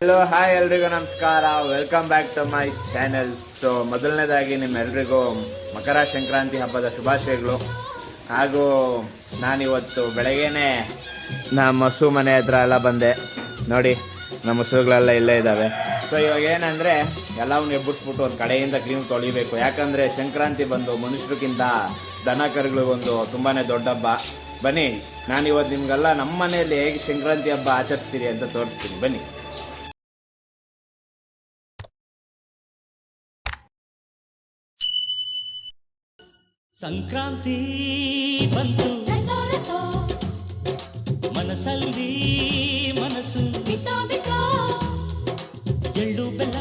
Hello hi ಎಲ್ರಿಗೂ ನಮಸ್ಕಾರ, welcome back to my channel. So ಮೊದಲನೇದಾಗಿ ನಿಮ್ಮೆಲ್ರಿಗೂ ಮಕರ ಸಂಕ್ರಾಂತಿ ಹಬ್ಬದ ಶುಭಾಶಯಗಳು. ಹಾಗೂ ನಾನಿವತ್ತು ಬೆಳಗ್ಗೆನೇ ನಮ್ಮ ಹಸು ಮನೆ ಹತ್ರ ಎಲ್ಲ ಬಂದೆ. ನೋಡಿ ನಮ್ಮ ಹಸುಗಳೆಲ್ಲ ಇಲ್ಲೇ ಇದ್ದಾವೆ. ಸೊ ಇವಾಗ ಏನಂದರೆ ಎಲ್ಲವನ್ನ ಎಬ್ಬಿಸ್ಬಿಟ್ಟು ಒಂದು ಕಡೆಯಿಂದ ಕ್ಲೀನ್ ತೊಳಿಬೇಕು. ಯಾಕಂದರೆ ಸಂಕ್ರಾಂತಿ ಬಂದು ಮನುಷ್ಯರಿಗಿಂತ ದನ ಕರುಗಳಿಗೊಂದು ತುಂಬಾ ದೊಡ್ಡ ಹಬ್ಬ. ಬನ್ನಿ, ನಾನಿವತ್ತು ನಿಮಗೆಲ್ಲ ನಮ್ಮ ಮನೆಯಲ್ಲಿ ಹೇಗೆ ಸಂಕ್ರಾಂತಿ ಹಬ್ಬ ಆಚರಿಸ್ತೀರಿ ಅಂತ ತೋರಿಸ್ತೀನಿ, ಬನ್ನಿ. ಸಂಕ್ರಾಂತಿ ಬಂತು ಮನಸ್ಸಲ್ಲಿ ಮನಸ್ಸು ಎಳ್ಳು ಬೆಲ್ಲ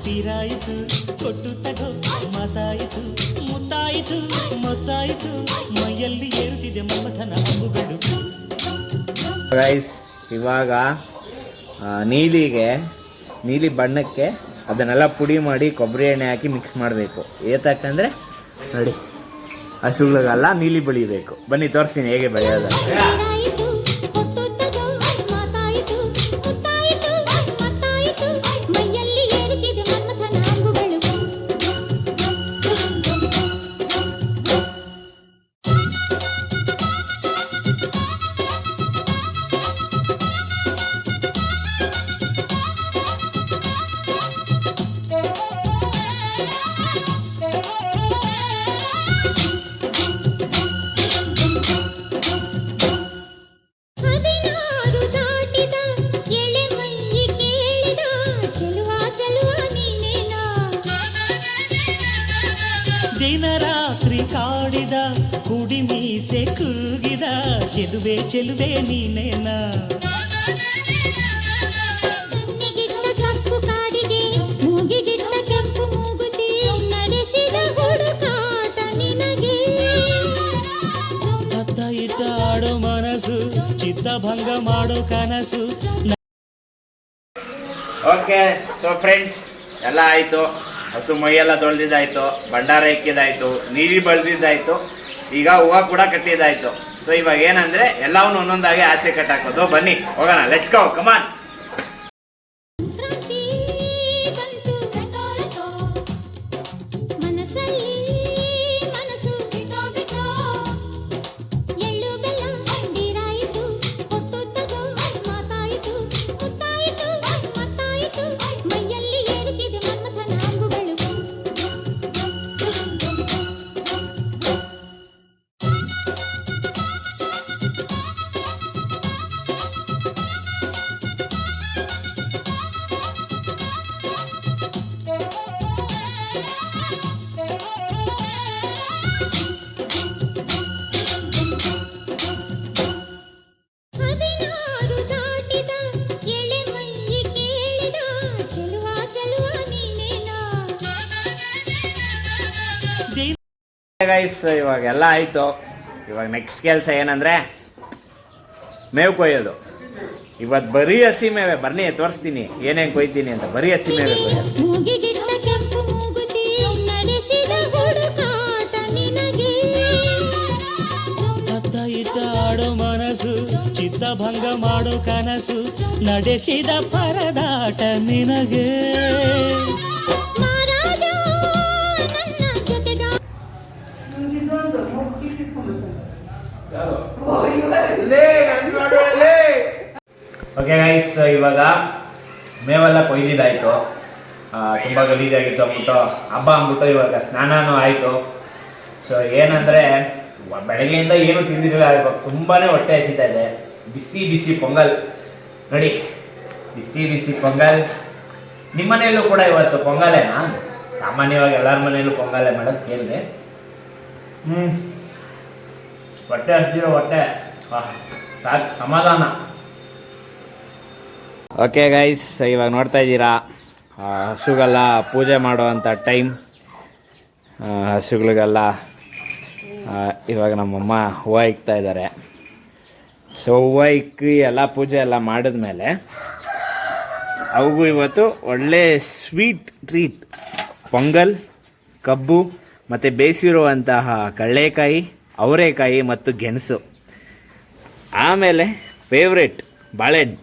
ತೀರಾಯಿತು, ಕೊಟ್ಟು ತಗೋ ಮಾತಾಯಿತು, ಮುತ್ತಾಯಿತು ಮೊತ್ತಾಯಿತು, ಮೈಯಲ್ಲಿ ಏರುತ್ತಿದೆ ಮಮಥನ ಅಂಬುಗಳು. ಗೈಸ್, ಇವಾಗ ನೀಲಿ ಬಣ್ಣಕ್ಕೆ ಅದನ್ನೆಲ್ಲ ಪುಡಿ ಮಾಡಿ ಕೊಬ್ಬರಿ ಎಣ್ಣೆ ಹಾಕಿ ಮಿಕ್ಸ್ ಮಾಡಬೇಕು. ಏತಕ್ಕಂದರೆ ನೋಡಿ, ಹಸುಗಳಿಗೆಲ್ಲ ನೀಲಿ ಬೆಳಿಬೇಕು. ಬನ್ನಿ ತೋರಿಸ್ತೀನಿ ಹೇಗೆ ಬೆಳೆಯೋದು. ದಿನ ರಾತ್ರಿ ಕಾಡಿದ ಕುಡಿ ಮೀಸೆ ಕೂಗಿದ ಚೆಲುವೆ ಚೆಲುವೆ ನೀನೇನ. ಕಪ್ಪು ಕಾಡಿಗೆ ಮೂಗಿಗಿಟ್ಟ ಕೆಂಪು ಮೂಗುತಿ ನಡೆಸಿದ ಹುಡುಕಾಟ ನಿನಗೆ. ಅತ್ತ ಇತ್ತ ಆಡೋ ಮನಸ್ಸು, ಚಿತ್ತಭಂಗ ಮಾಡೋ ಕನಸು. ಓಕೆ, ಸೊ ಫ್ರೆಂಡ್ಸ್, ಎಲ್ಲ ಆಯಿತು. ಹಸು ಮೈಯೆಲ್ಲ ತೊಳೆದಿದ್ದಾಯಿತು, ಭಂಡಾರ ಇಕ್ಕಿದಾಯಿತು, ನೀರು ಬೆಳೆದಿದ್ದಾಯಿತು, ಈಗ ಹೂವು ಕೂಡ ಕಟ್ಟಿದ್ದಾಯಿತು. ಸೊ ಇವಾಗ ಏನಂದರೆ ಎಲ್ಲವನ್ನೂ ಒಂದೊಂದಾಗಿ ಆಚೆ ಕಟ್ಟಾಕೋದು. ಬನ್ನಿ ಹೋಗೋಣ, ಲೆಟ್ಸ್ ಗೋ, ಕಮಾನ್. ಗೈಸ್, ಇವಾಗೆಲ್ಲ ಆಯಿತು. ಇವಾಗ ನೆಕ್ಸ್ಟ್ ಕೆಲಸ ಏನಂದರೆ ಮೇವು ಕೊಯ್ಯೋದು. ಇವತ್ತು ಬರೀ ಹಸಿ ಮೇವೆ. ಬನ್ನಿ ತೋರಿಸ್ತೀನಿ ಏನೇನು ಕೊಯ್ತೀನಿ ಅಂತ. ಬರೀ ಹಸಿ ಮೇವೆ ಕೊಯ್ಯೋದು. ಅತ್ತ ಇತ್ತ ಆಡೋ ಮನಸ್ಸು, ಚಿತ್ತಭಂಗ ಮಾಡೋ ಕನಸು, ನಡೆಸಿದ ಪರದಾಟ ನಿನಗೆ. ಓಕೆ ಗೈಸ್, ಇವಾಗ ಮೇವೆಲ್ಲ ಕೊಯ್ದಿದ್ದಾಯಿತು. ತುಂಬ ಗಲೀಜಾಗಿತ್ತು ಅಂದ್ಬಿಟ್ಟು ಹಬ್ಬ ಅಂದ್ಬಿಟ್ಟು ಇವಾಗ ಸ್ನಾನನೂ ಆಯಿತು. ಸೊ ಏನಂದರೆ ಬೆಳಗ್ಗೆಯಿಂದ ಏನೂ ತಿಂದಿರಲಿಲ್ಲ. ಇವಾಗ ತುಂಬಾ ಹೊಟ್ಟೆ ಹಸಿತಾ ಇದೆ. ಬಿಸಿ ಬಿಸಿ ಪೊಂಗಲ್ ನೋಡಿ, ಬಿಸಿ ಬಿಸಿ ಪೊಂಗಲ್. ನಿಮ್ಮ ಮನೆಯಲ್ಲೂ ಕೂಡ ಇವತ್ತು ಪೊಂಗಲೇನಾ? ಸಾಮಾನ್ಯವಾಗಿ ಎಲ್ಲರ ಮನೆಯಲ್ಲೂ ಪೊಂಗಲೇ ಮಾಡೋದು ಕೇಳಿದೆ. ಹೊಟ್ಟೆ ಹಸಿದಿರೋ ಹೊಟ್ಟೆ ಸಾಕು, ಸಮಾಧಾನ. ಓಕೆ ಗೈಸ್, ಇವಾಗ ನೋಡ್ತಾ ಇದ್ದೀರಾ ಹಸುಗೆಲ್ಲ ಪೂಜೆ ಮಾಡುವಂಥ ಟೈಮ್. ಹಸುಗಳಿಗೆಲ್ಲ ಇವಾಗ ನಮ್ಮಮ್ಮ ಹೂವು ಇಕ್ತಾ ಇದ್ದಾರೆ. ಸೊ ಹೂವು ಇಕ್ಕಿ ಎಲ್ಲ ಪೂಜೆ ಎಲ್ಲ ಮಾಡಿದ್ಮೇಲೆ ಅವುಗೂ ಇವತ್ತು ಒಳ್ಳೆ ಸ್ವೀಟ್ ಟ್ರೀಟ್, ಪೊಂಗಲ್, ಕಬ್ಬು ಮತ್ತು ಬೇಯಿಸಿರುವಂತಹ ಕಡಲೆಕಾಯಿ, ಅವರೆಕಾಯಿ ಮತ್ತು ಗೆಣಸು. ಆಮೇಲೆ ಫೇವ್ರೇಟ್ ಬಾಳೆಹಣ್ಣು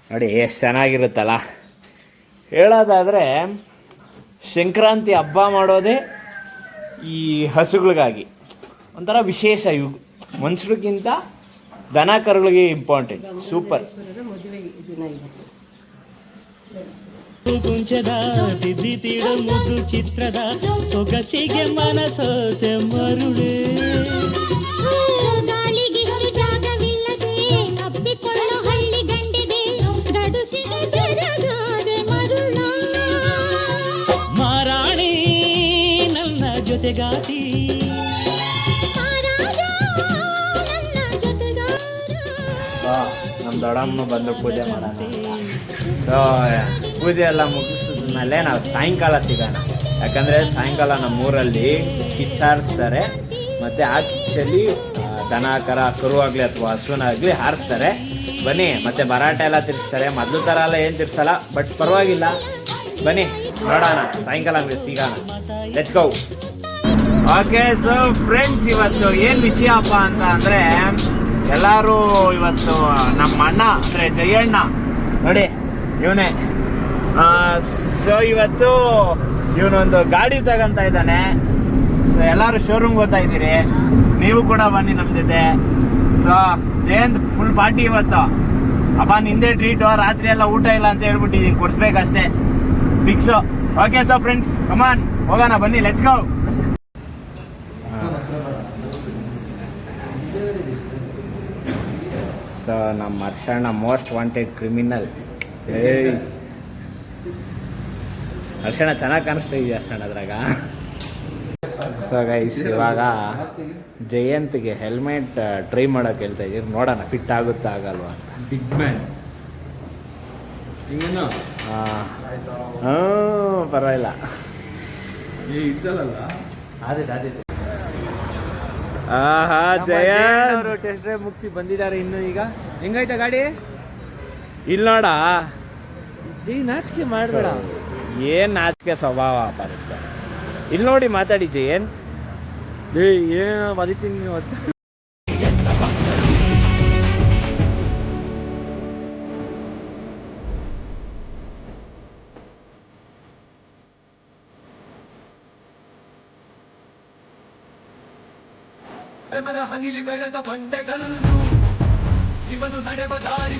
ನೋಡಿ ಎಷ್ಟು ಚೆನ್ನಾಗಿರುತ್ತಲ್ಲ. ಹೇಳೋದಾದರೆ ಸಂಕ್ರಾಂತಿ ಹಬ್ಬ ಮಾಡೋದೇ ಈ ಹಸುಗಳಿಗಾಗಿ ಒಂಥರ ವಿಶೇಷ. ಮನುಷ್ಯರಿಗಿಂತ ದನ ಕರುಗಳಿಗೆ ಇಂಪಾರ್ಟೆಂಟ್. ಸೂಪರ್. ಕುಂಚದ ತಿದ್ದಿ ತೀಡು ಮುದ್ದು ಚಿತ್ರದ ಸೊಗಸಿಗೆ ಮನಸೋತೆ ಮರುಳೆ. ಗಾಳಿಗಿಷ್ಟು ಜಾಗವಿಲ್ಲದೆ ಅಪ್ಪಿಕೊಳ್ಳೋ ಹಳ್ಳಿ ಗಂಡಿದೆ ಗಡುಸಿನ ಜರಗಾದೆ ಮರುಳ. ಮಾರಾಣಿ ನನ್ನ ಜೊತೆಗಾತಿ, ಮಹಾರಾಜ ನನ್ನ ಜೊತೆಗಾರ. ನಮ್ಮ ದೊಡ್ಡಮ್ಮ ಬಂದು ಪೂಜೆ ಮಾಡೋಣ. ಸೊ ಪೂಜೆ ಎಲ್ಲ ಮುಗಿಸಿದ್ಮೇಲೆ ನಾವು ಸಾಯಂಕಾಲ ಸಿಗೋಣ. ಯಾಕಂದರೆ ಸಾಯಂಕಾಲ ನಮ್ಮೂರಲ್ಲಿ ಕಿಚ್ಚಾರಿಸ್ತಾರೆ. ಮತ್ತು ಆ ಕಿಚ್ಚಲ್ಲಿ ದನ ಕರು ಆಗಲಿ ಅಥವಾ ಹಸುನಾಗಲಿ ಹಾರಿಸ್ತಾರೆ. ಬನ್ನಿ. ಮತ್ತು ಭರಾಟೆ ಎಲ್ಲ ತಿರ್ಸ್ತಾರೆ. ಮೊದಲು ಥರ ಎಲ್ಲ ಏನು ತಿರ್ಸಲ್ಲ, ಬಟ್ ಪರವಾಗಿಲ್ಲ. ಬನ್ನಿ ನೋಡೋಣ, ಸಾಯಂಕಾಲ ಸಿಗೋಣ. Let's go. Okay, so friends, ಇವತ್ತು ಏನು ವಿಷಯಪ್ಪ ಅಂತ ಅಂದರೆ, ಎಲ್ಲರೂ ಇವತ್ತು ನಮ್ಮ ಅಣ್ಣ ಅಂದರೆ ಜಯಣ್ಣ ನೋಡಿ, ಇವನೇ. ಸೊ ಇವತ್ತು ಇವನೊಂದು ಗಾಡಿ ತಗೊಂತ ಇದ್ದಾನೆ. ಸೊ ಎಲ್ಲರೂ ಶೋರೂಮ್ಗೆ ಹೋಗ್ತಾ ಇದ್ದೀರಿ, ನೀವು ಕೂಡ ಬನ್ನಿ ನಮ್ಮ ಜೊತೆ. ಸೊ ಜಯಂತ್ ಫುಲ್ ಪಾರ್ಟಿ ಇವತ್ತು. ಅಪ್ಪ ನಿಂದೆ ಟ್ರೀಟು, ರಾತ್ರಿ ಎಲ್ಲ ಊಟ ಇಲ್ಲ ಅಂತ ಹೇಳ್ಬಿಟ್ಟಿದ್ದೀನಿ, ಕೊಡಿಸ್ಬೇಕಷ್ಟೇ, ಫಿಕ್ಸು. ಓಕೆ, ಸೊ ಫ್ರೆಂಡ್ಸ್ ಕಮಾನ್ ಹೋಗೋಣ, ಬನ್ನಿ, ಲೆಟ್ಸ್ ಗೋ. ಸೊ ನಮ್ಮ ಹರ್ಷಣ್ಣ ಮೋಸ್ಟ್ ವಾಂಟೆಡ್ ಕ್ರಿಮಿನಲ್. ಹರ್ಷಣ ಚೆನ್ನಾಗಿ ಕಾಣಿಸ್ತಾ ಇದೆಯಾ ಹರ್ಷಣ ಅದ್ರಾಗ? ಸೊ ಗೈಸ್, ಇವಾಗ ಜಯಂತ್ಗೆ ಹೆಲ್ಮೆಟ್ ಟ್ರೈ ಮಾಡೋಕೆ ಹೇಳ್ತಾ ಇದ್ದೀರಿ. ನೋಡೋಣ ಫಿಟ್ ಆಗುತ್ತಾ ಆಗಲ್ವಾ ಅಂತ. ಬಿಗ್ ಮ್ಯಾನ್ ಹಾಂ, ಪರವಾಗಿಲ್ಲ. ಇಡ್ಸಲ್ಲ. ಆಹಾ, ಜಯಂತ್ ಟೆಸ್ಟ್ ಡ್ರೈವ್ ಮುಗಿಸಿ ಬಂದಿದ್ದಾರೆ. ಇನ್ನು ಈಗ ಹೆಂಗಾಯ್ತಾ ಗಾಡಿ? ಇಲ್ಲಿ ನೋಡ, ನಾಚಿಕೆ ಮಾಡಬೇಡ. ಏನು ನಾಚಿಕೆ ಸ್ವಭಾವ ಬರುತ್ತೆ. ಇಲ್ಲಿ ನೋಡಿ ಮಾತಾಡಿ ಜಯಂತ್. ಏನು ಬದಿತೀನಿ ಇವತ್ತು. ಹನಿಲಿ ಬೆಳೆದ ಬಂಡೆಗಲ್ಲು ಇವನು ನಡೆವ ದಾರಿ.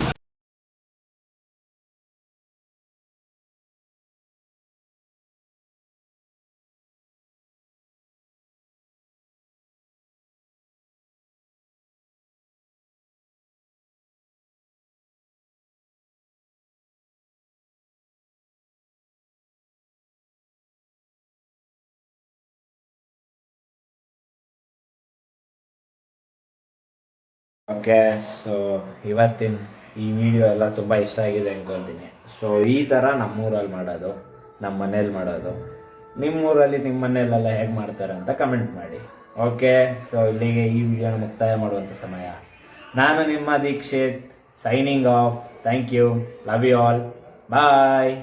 ಓಕೆ, ಸೊ ಇವತ್ತಿನ ಈ ವಿಡಿಯೋ ಎಲ್ಲ ತುಂಬ ಇಷ್ಟ ಆಗಿದೆ ಅಂದ್ಕೊಳ್ತೀನಿ. ಸೊ ಈ ಥರ ನಮ್ಮೂರಲ್ಲಿ ಮಾಡೋದು, ನಮ್ಮ ಮನೇಲಿ ಮಾಡೋದು, ನಿಮ್ಮೂರಲ್ಲಿ ನಿಮ್ಮ ಮನೆಯಲ್ಲೆಲ್ಲ ಹೇಗೆ ಮಾಡ್ತಾರೆ ಅಂತ ಕಮೆಂಟ್ ಮಾಡಿ. ಓಕೆ, ಸೊ ಇಲ್ಲಿಗೆ ಈ ವಿಡಿಯೋನ ಮುಕ್ತಾಯ ಮಾಡುವಂಥ ಸಮಯ. ನಾನು ನಿಮ್ಮ Dikshit, signing off. Thank you, love you all, bye.